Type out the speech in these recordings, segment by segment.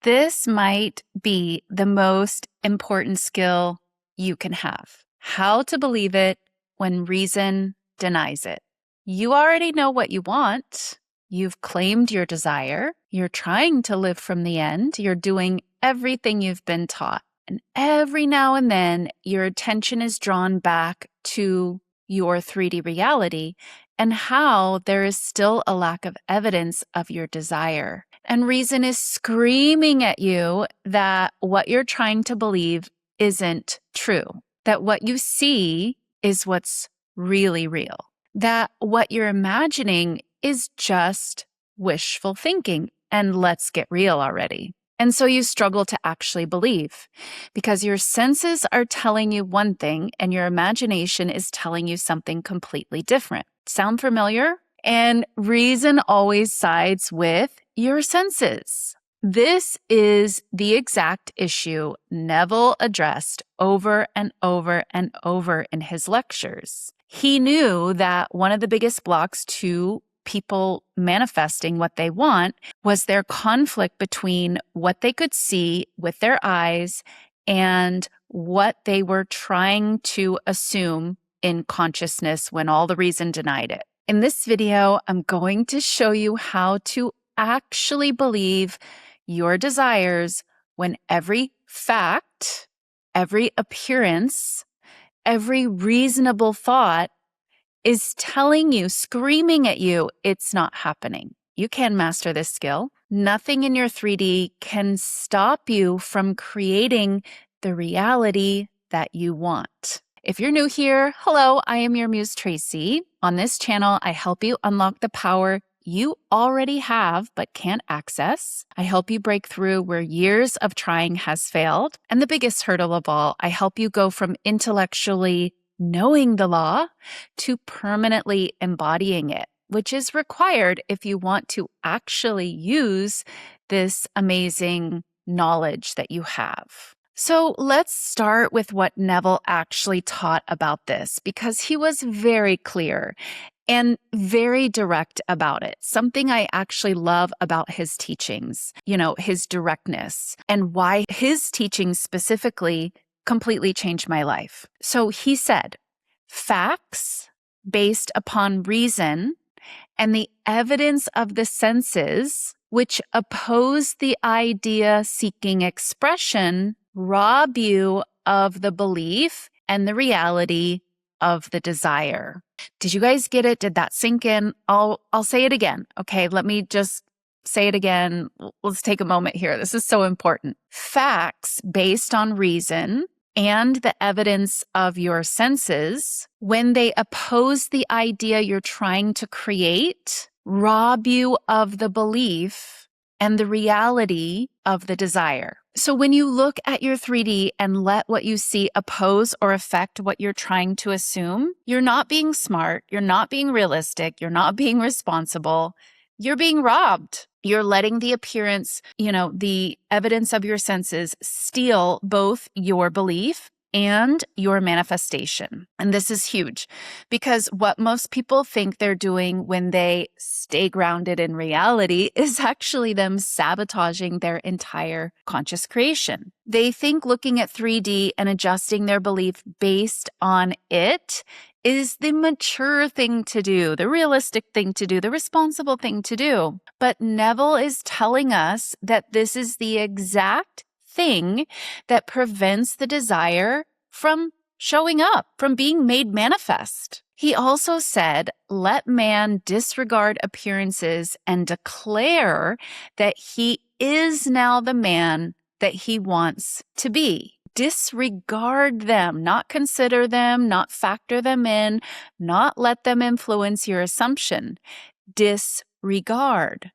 This might be the most important skill you can have. How to believe it when reason denies it. You already know what you want. You've claimed your desire. You're trying to live from the end. You're doing everything you've been taught. And every now and then, your attention is drawn back to your 3D reality and how there is still a lack of evidence of your desire. And reason is screaming at you that what you're trying to believe isn't true, that what you see is what's really real, that what you're imagining is just wishful thinking. And let's get real already. And so you struggle to actually believe because your senses are telling you one thing and your imagination is telling you something completely different. Sound familiar? And reason always sides with your senses. This is the exact issue Neville addressed over and over and over in his lectures. He knew that one of the biggest blocks to people manifesting what they want was their conflict between what they could see with their eyes and what they were trying to assume in consciousness when all the reason denied it. In this video, I'm going to show you how to actually believe your desires when every fact, every appearance, every reasonable thought is telling you, screaming at you, it's not happening. You can master this skill. Nothing in your 3D can stop you from creating the reality that you want. If you're new here, hello, I am your Muse Traci. On this channel, I help you unlock the power you already have but can't access. I help you break through where years of trying has failed. And the biggest hurdle of all, I help you go from intellectually knowing the law to permanently embodying it, which is required if you want to actually use this amazing knowledge that you have. So let's start with what Neville actually taught about this, because he was very clear and very direct about it. Something I actually love about his teachings, his directness, and why his teachings specifically completely changed my life. So he said, facts based upon reason and the evidence of the senses, which oppose the idea-seeking expression, rob you of the belief and the reality of the desire. Did you guys get it? Did that sink in? I'll say it again. Okay, let me just say it again. Let's take a moment here. This is so important. Facts based on reason and the evidence of your senses, when they oppose the idea you're trying to create, rob you of the belief and the reality of the desire. So when you look at your 3D and let what you see oppose or affect what you're trying to assume, you're not being smart, you're not being realistic, you're not being responsible, you're being robbed. You're letting the appearance, the evidence of your senses steal both your belief and your manifestation. And this is huge because what most people think they're doing when they stay grounded in reality is actually them sabotaging their entire conscious creation. They think looking at 3D and adjusting their belief based on it is the mature thing to do, the realistic thing to do, the responsible thing to do. But Neville is telling us that this is the exact thing that prevents the desire from showing up, from being made manifest. He also said, let man disregard appearances and declare that he is now the man that he wants to be. Disregard them, not consider them, not factor them in, not let them influence your assumption. Disregard.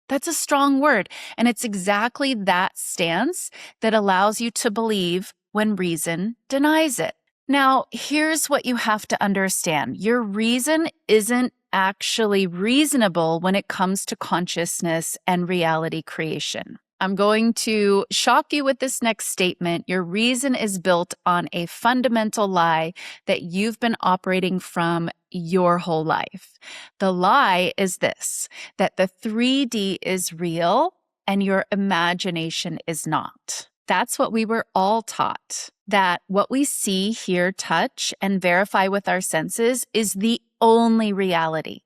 That's a strong word. And it's exactly that stance that allows you to believe when reason denies it. Now, here's what you have to understand. Your reason isn't actually reasonable when it comes to consciousness and reality creation. I'm going to shock you with this next statement. Your reason is built on a fundamental lie that you've been operating from your whole life. The lie is this, that the 3D is real and your imagination is not. That's what we were all taught, that what we see, hear, touch, and verify with our senses is the only reality.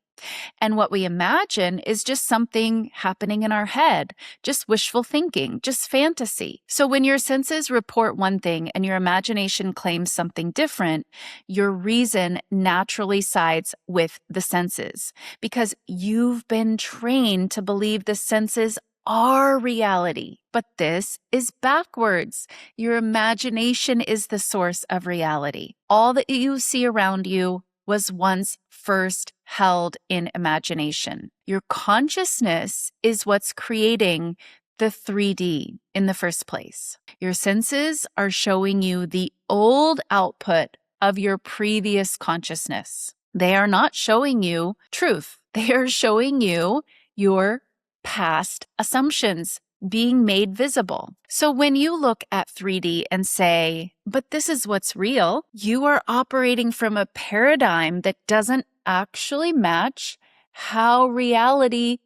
And what we imagine is just something happening in our head, just wishful thinking, just fantasy. So when your senses report one thing and your imagination claims something different, your reason naturally sides with the senses because you've been trained to believe the senses are reality. But this is backwards. Your imagination is the source of reality. All that you see around you was once first held in imagination. Your consciousness is what's creating the 3D in the first place. Your senses are showing you the old output of your previous consciousness. They are not showing you truth. They are showing you your past assumptions being made visible. So when you look at 3D and say, but this is what's real, you are operating from a paradigm that doesn't actually match how reality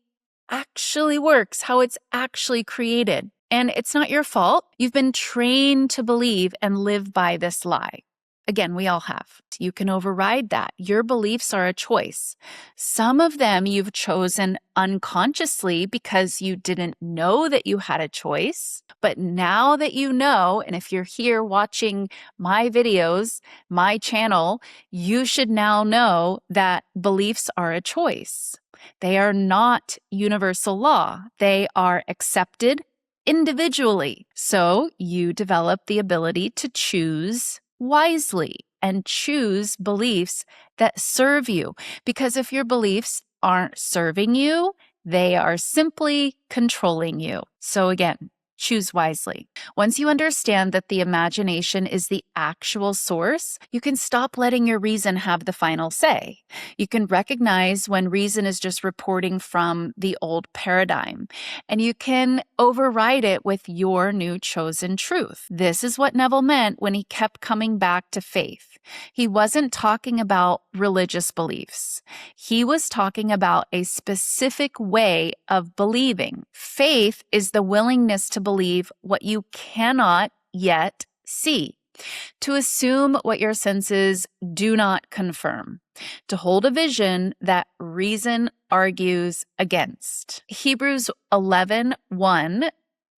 actually works, how it's actually created. And it's not your fault. You've been trained to believe and live by this lie. Again, we all have. You can override that. Your beliefs are a choice. Some of them you've chosen unconsciously because you didn't know that you had a choice. But now that you know, and if you're here watching my videos, my channel, you should now know that beliefs are a choice. They are not universal law. They are accepted individually. So you develop the ability to choose wisely and choose beliefs that serve you. Because if your beliefs aren't serving you, they are simply controlling you. So again, choose wisely. Once you understand that the imagination is the actual source, you can stop letting your reason have the final say. You can recognize when reason is just reporting from the old paradigm, and you can override it with your new chosen truth. This is what Neville meant when he kept coming back to faith. He wasn't talking about religious beliefs. He was talking about a specific way of believing. Faith is the willingness to believe what you cannot yet see, to assume what your senses do not confirm, to hold a vision that reason argues against. Hebrews 11:1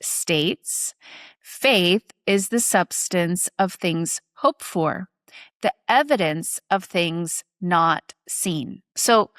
states, "Faith is the substance of things hoped for, the evidence of things not seen." So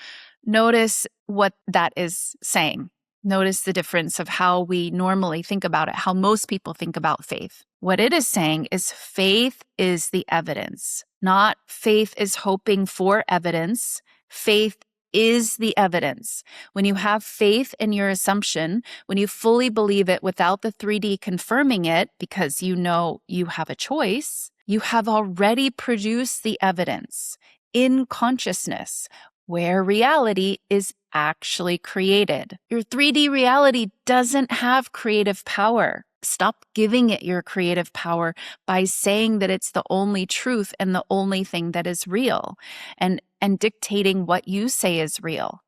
notice what that is saying. Notice the difference of how we normally think about it, how most people think about faith. What it is saying is faith is the evidence, not faith is hoping for evidence. Faith is the evidence. When you have faith in your assumption, when you fully believe it without the 3D confirming it, because you know you have a choice, you have already produced the evidence in consciousness where reality is actually created. Your 3D reality doesn't have creative power. Stop giving it your creative power by saying that it's the only truth and the only thing that is real, and dictating what you say is real.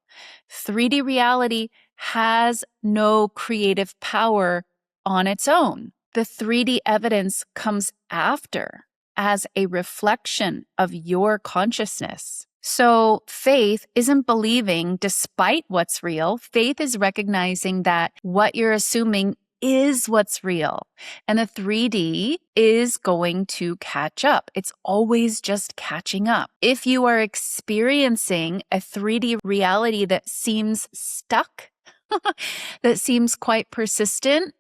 3D reality has no creative power on its own. The 3D evidence comes after as a reflection of your consciousness. So faith isn't believing despite what's real. Faith is recognizing that what you're assuming is what's real. And the 3D is going to catch up. It's always just catching up. If you are experiencing a 3D reality that seems stuck, that seems quite persistent,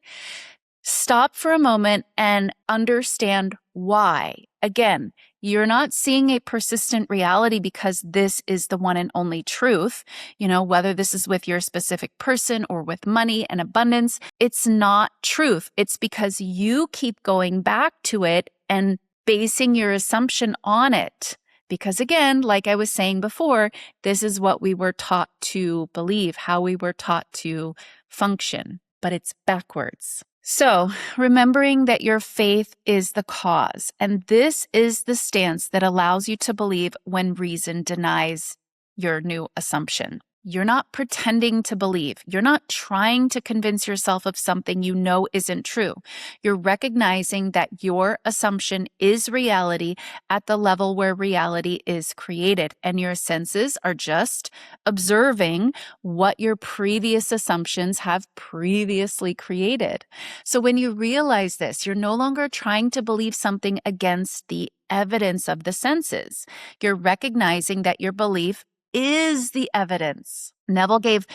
stop for a moment and understand why. Again, you're not seeing a persistent reality because this is the one and only truth. You know, whether this is with your specific person or with money and abundance, it's not truth. It's because you keep going back to it and basing your assumption on it. Because again, like I was saying before, this is what we were taught to believe, how we were taught to function, but it's backwards. So, remembering that your faith is the cause, and this is the stance that allows you to believe when reason denies your new assumption. You're not pretending to believe. You're not trying to convince yourself of something you know isn't true. You're recognizing that your assumption is reality at the level where reality is created, and your senses are just observing what your previous assumptions have previously created. So when you realize this, you're no longer trying to believe something against the evidence of the senses. You're recognizing that your belief is the evidence. Neville gave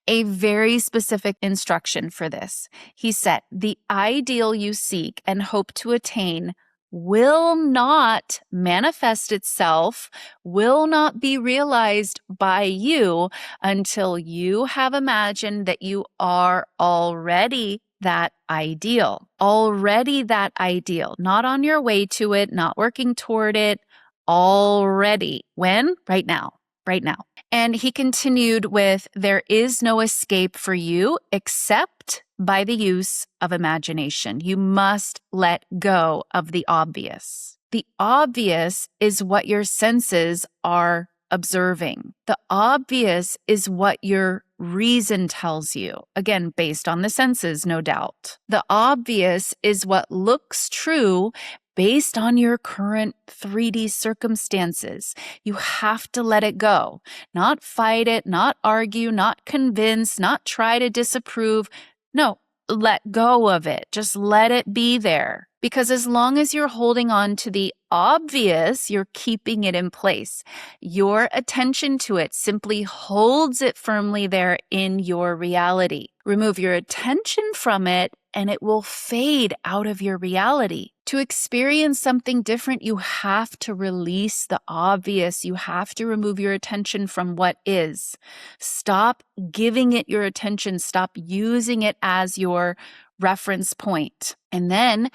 a very specific instruction for this. He said, the ideal you seek and hope to attain will not manifest itself, will not be realized by you until you have imagined that you are already that ideal. Already that ideal. Not on your way to it, not working toward it. Already. When? Right now. Right now. And he continued with, there is no escape for you except by the use of imagination. You must let go of the obvious. The obvious is what your senses are observing. The obvious is what your reason tells you. Again, based on the senses, no doubt. The obvious is what looks true based on your current 3D circumstances. You have to let it go, not fight it, not argue, not convince, not try to disapprove. No, let go of it. Just let it be there. Because as long as you're holding on to the obvious, you're keeping it in place. Your attention to it simply holds it firmly there in your reality. Remove your attention from it, and it will fade out of your reality. To experience something different, you have to release the obvious. You have to remove your attention from what is. Stop giving it your attention. Stop using it as your reference point. And then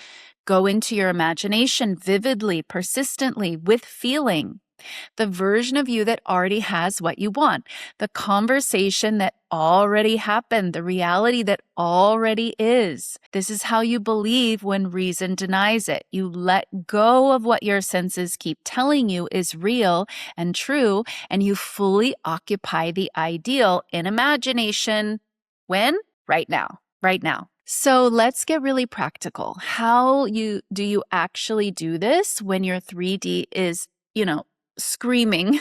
go into your imagination vividly, persistently, with feeling. The version of you that already has what you want, the conversation that already happened, the reality that already is. This is how you believe when reason denies it. You let go of what your senses keep telling you is real and true, and you fully occupy the ideal in imagination. When? Right now. Right now. So let's get really practical. How do you actually do this when your 3D is, screaming,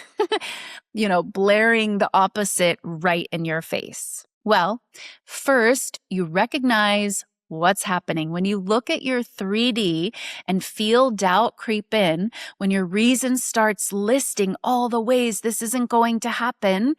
blaring the opposite right in your face? Well, first, you recognize what's happening. When you look at your 3D and feel doubt creep in, when your reason starts listing all the ways this isn't going to happen,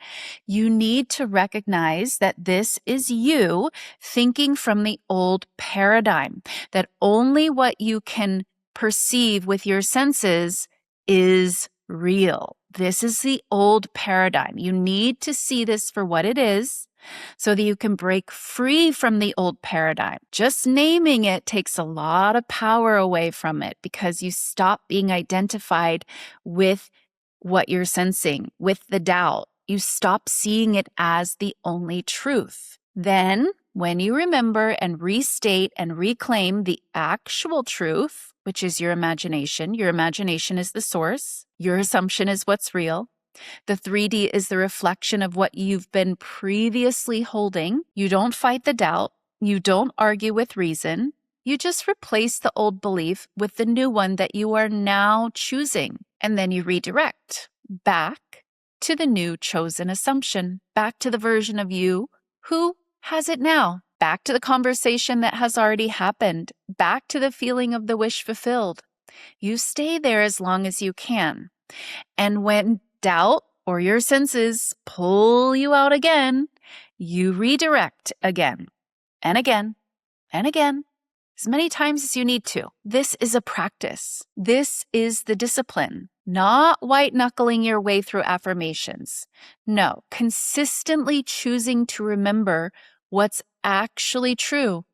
you need to recognize that this is you thinking from the old paradigm, that only what you can perceive with your senses is real. This is the old paradigm. You need to see this for what it is so that you can break free from the old paradigm. Just naming it takes a lot of power away from it because you stop being identified with what you're sensing, with the doubt. You stop seeing it as the only truth. Then, when you remember and restate and reclaim the actual truth, which is your imagination is the source, your assumption is what's real, the 3D is the reflection of what you've been previously holding. You don't fight the doubt. You don't argue with reason. You just replace the old belief with the new one that you are now choosing. And then you redirect back to the new chosen assumption, back to the version of you who has it now, back to the conversation that has already happened, back to the feeling of the wish fulfilled. You stay there as long as you can. And when doubt or your senses pull you out again, you redirect again and again and again, as many times as you need to. This is a practice. This is the discipline, not white-knuckling your way through affirmations. No, consistently choosing to remember what's actually true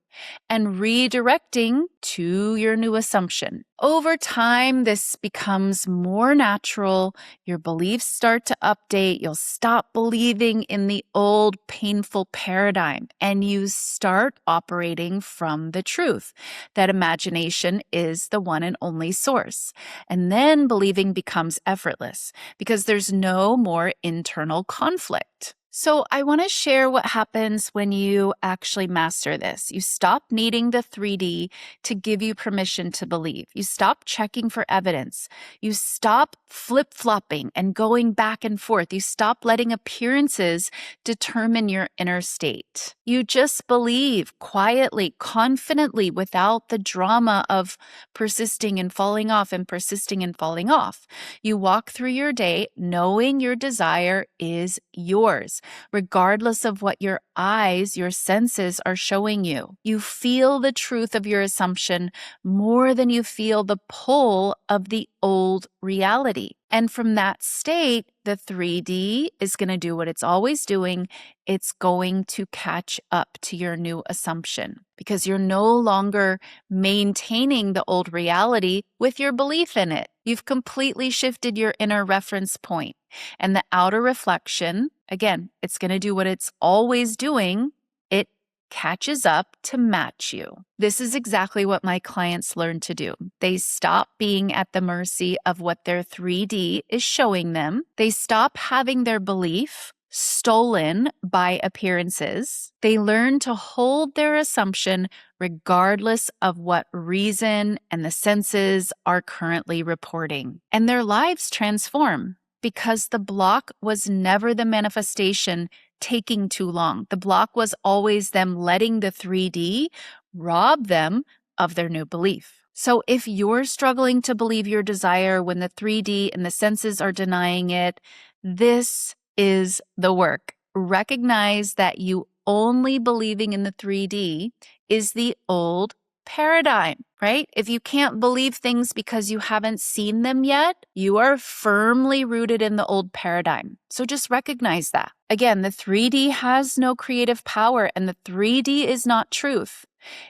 and redirecting to your new assumption. Over time, this becomes more natural. Your beliefs start to update. You'll stop believing in the old painful paradigm and you start operating from the truth that imagination is the one and only source. And then believing becomes effortless because there's no more internal conflict. So I want to share what happens when you actually master this. You stop needing the 3D to give you permission to believe. You stop checking for evidence. You stop flip-flopping and going back and forth. You stop letting appearances determine your inner state. You just believe quietly, confidently, without the drama of persisting and falling off and persisting and falling off. You walk through your day knowing your desire is yours, regardless of what your eyes, your senses are showing you. You feel the truth of your assumption more than you feel the pull of the old reality. And from that state, the 3D is going to do what it's always doing. It's going to catch up to your new assumption because you're no longer maintaining the old reality with your belief in it. You've completely shifted your inner reference point. And the outer reflection, again, it's going to do what it's always doing. It catches up to match you. This is exactly what my clients learn to do. They stop being at the mercy of what their 3D is showing them. They stop having their belief stolen by appearances. They learn to hold their assumption regardless of what reason and the senses are currently reporting. And their lives transform because the block was never the manifestation taking too long. The block was always them letting the 3D rob them of their new belief. So if you're struggling to believe your desire when the 3D and the senses are denying it, this is the work. Recognize that you only believing in the 3D is the old paradigm, right? If you can't believe things because you haven't seen them yet, you are firmly rooted in the old paradigm. So just recognize that. Again, the 3D has no creative power and the 3D is not truth.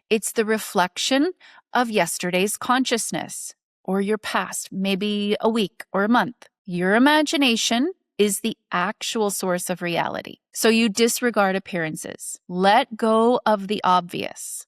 It's the reflection of yesterday's consciousness or your past, maybe a week or a month. Your imagination is the actual source of reality. So you disregard appearances. Let go of the obvious.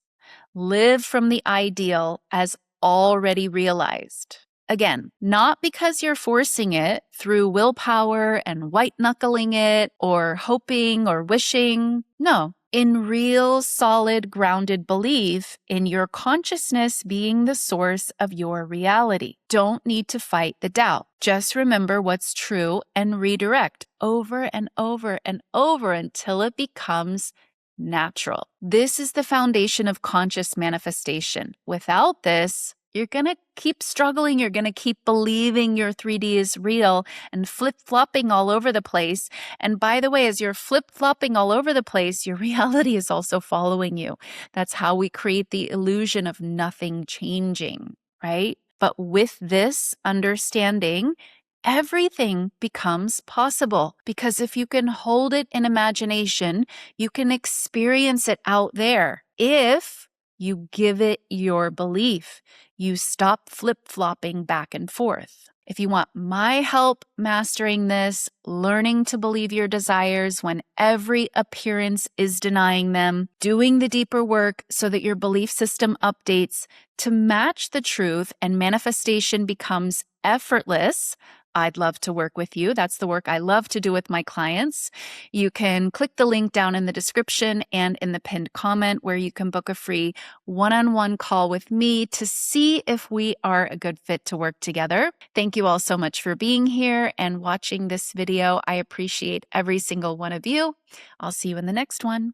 Live from the ideal as already realized. Again, not because you're forcing it through willpower and white-knuckling it or hoping or wishing. No, in real, solid, grounded belief in your consciousness being the source of your reality. Don't need to fight the doubt. Just remember what's true and redirect over and over and over until it becomes natural. This is the foundation of conscious manifestation. Without this, you're going to keep struggling. You're going to keep believing your 3D is real and flip-flopping all over the place. And by the way, as you're flip-flopping all over the place, your reality is also following you. That's how we create the illusion of nothing changing, right? But with this understanding, everything becomes possible because if you can hold it in imagination, you can experience it out there. If you give it your belief, you stop flip-flopping back and forth. If you want my help mastering this, learning to believe your desires when every appearance is denying them, doing the deeper work so that your belief system updates to match the truth and manifestation becomes effortless, I'd love to work with you. That's the work I love to do with my clients. You can click the link down in the description and in the pinned comment where you can book a free one-on-one call with me to see if we are a good fit to work together. Thank you all so much for being here and watching this video. I appreciate every single one of you. I'll see you in the next one.